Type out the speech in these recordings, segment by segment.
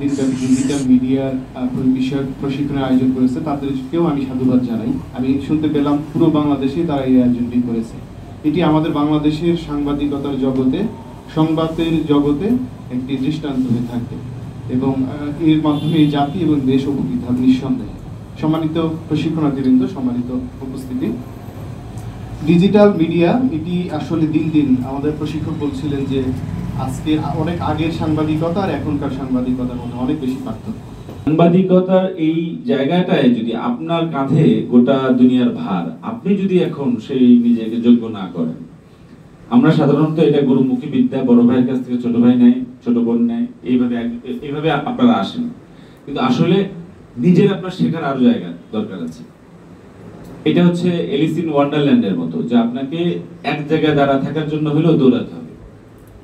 Digital মিডিয়ার বিষয়ক প্রশিক্ষণের আয়োজন করেছে, তাদেরকেও আমি সাধুবাদ জানাই। আমি শুনতে পেলাম পুরো বাংলাদেশে তারা এই আয়োজনটি করেছে। এটি আমাদের বাংলাদেশের সাংবাদিকতার জগতে, সংবাদের জগতে একটি দৃষ্টান্ত হয়ে থাকবে এবং এর মাধ্যমে জাতি এবং দেশ উপকৃত হবে নিঃসন্দেহে। সম্মানিত প্রশিক্ষণার্থীবৃন্দ, সম্মানিত উপস্থিতি, ডিজিটাল মিডিয়া এটি আসলে দিন দিন আমাদের প্রশিক্ষক বলছিলেন যে আজকে অনেক আগের সাংবাদিকতা আর এখনকার সাংবাদিকতার মধ্যে অনেক বেশি পার্থক্য। সাংবাদিকতার এই জায়গাটায় যদি আপনার কাঁধে গোটা দুনিয়ার ভার, আপনি যদি এখন সেই নিজেকে যোগ্য না করেন, আমরা সাধারণত এটা গুরুমুখী বিদ্যা, বড় ভাইয়ের কাছ থেকে ছোট ভাই নেয়, ছোট বোন নেয়, এইভাবে আপনারা আসেন। কিন্তু আসলে নিজের আপনার শেখার আরো জায়গা দরকার আছে। এটা হচ্ছে এলিস ইন ওয়ান্ডারল্যান্ডের মতো, যে আপনাকে এক জায়গায় দাঁড়া থাকার জন্য হলেও দৌড়াতে হবে।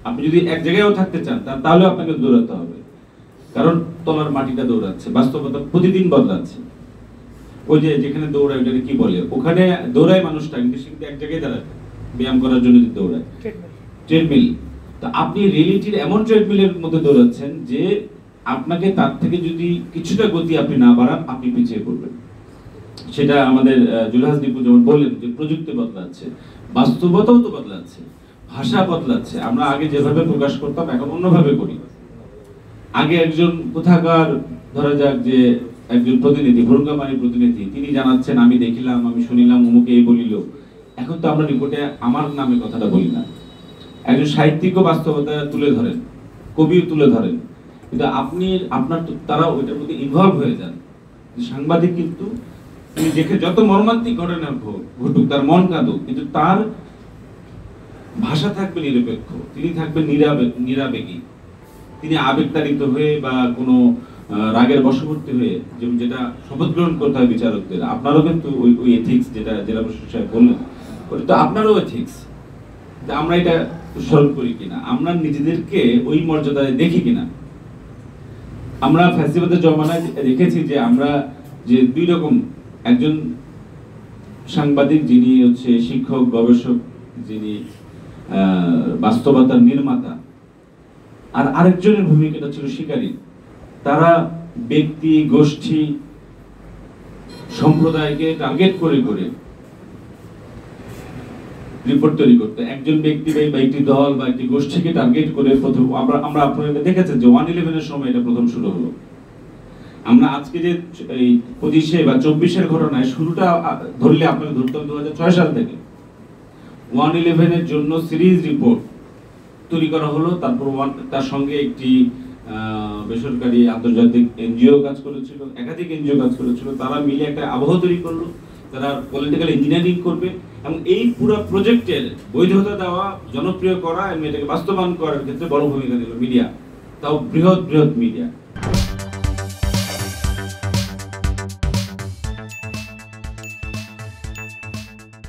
আপনি যদি এক জায়গায়ও থাকতে চান তাহলে আপনাকে দৌড়াতে হবে, কারণ তলার মাটিটা দৌড়াচ্ছে, বাস্তবতা প্রতিদিন বদলাচ্ছে। ওই যে যেখানে দৌড়ায় ওটাকে কি বলে, ওখানে দৌড়ায় মানুষটা, কিন্তু সে এক জায়গায় দাঁড়ায় ব্যায়াম করার জন্য দৌড়ায়, ট্রেডমিল। তো আপনি রিয়েলিটির এমন ট্রেডমিলের মধ্যে দৌড়াচ্ছেন যে আপনাকে তার থেকে যদি কিছুটা গতি আপনি না বাড়ান, আপনি পিছিয়ে পড়বেন। সেটা আমাদের জুলহাস দীপু যেমন বললেন যে প্রযুক্তি বদলাচ্ছে, বাস্তবতাও তো বদলাচ্ছে, ভাষা বদলাচ্ছে। আমরা আগে যেভাবে প্রকাশ করতাম এখন অন্যভাবে করি। আগে একজন কোথাকার ধরা যাক যে একজন প্রতিনিধি, ভ্রঙ্গামারী প্রতিনিধি, তিনি জানাচ্ছেন আমি দেখিলাম, আমি শুনিলাম, অমুকে এই বলিল। এখন তো আমরা রিপোর্টে আমার নামে কথাটা বলি না। একজন সাহিত্যিকও বাস্তবতা তুলে ধরেন, কবিও তুলে ধরেন, কিন্তু আপনি আপনার তারা ওইটার মধ্যে ইনভলভ হয়ে যান। সাংবাদিক কিন্তু তিনি দেখে যত মর্মান্তিক ঘটনা ঘটুক, তার মন কাঁদুক, কিন্তু তার ভাষা থাকবে নিরপেক্ষ, তিনি থাকবেন নিরাবেগী, তিনি আবেগতাড়িত হয়ে বা কোনো রাগের বশবর্তী হয়ে, যেটা শপথ গ্রহণ করতে হয় বিচারকদের। আপনারও কিন্তু ওই এথিক্স, যেটা জেলা প্রশাসক সাহেব বললেন, ওটা তো আপনারও এথিক্স। আমরা এটা স্মরণ করি কিনা, আমরা নিজেদেরকে ওই মর্যাদায় দেখি কিনা। আমরা ফ্যাসিবাদের জমানায় দেখেছি যে আমরা যে দুই রকম, একজন সাংবাদিক যিনি হচ্ছে শিক্ষক, গবেষক, যিনি বাস্তবতার নির্মাতা, আর আরেকজনের ভূমিকাটা ছিল শিকারী। তারা ব্যক্তি, গোষ্ঠী, সম্প্রদায়কে টার্গেট করে করে রিপোর্ট তৈরি করতে। একজন ব্যক্তি বা একটি দল বা একটি গোষ্ঠীকে টার্গেট করে প্রথম আমরা আপনারা দেখেছেন যে 1/11-এর সময় এটা প্রথম শুরু হলো। আমরা আজকে যে এই 25-এ বা 24-এর ঘটনায় শুরুটা ধরলে আপনাকে ধরতে হবে 2006 সাল থেকে। 1/11-এর জন্য সিরিজ রিপোর্ট তৈরি করা হলো। তারপর তার সঙ্গে একটি বেসরকারি আন্তর্জাতিক এনজিও কাজ করেছিল, একাধিক এনজিও কাজ করেছিল। তারা মিলে একটা আবহ তৈরি করলো, তারা পলিটিক্যাল ইঞ্জিনিয়ারিং করবে এবং এই পুরো প্রজেক্টের বৈধতা দেওয়া, জনপ্রিয় করা এবং এটাকে বাস্তবায়ন করার ক্ষেত্রে বড় ভূমিকা নিল মিডিয়া, তাও বৃহৎ মিডিয়া।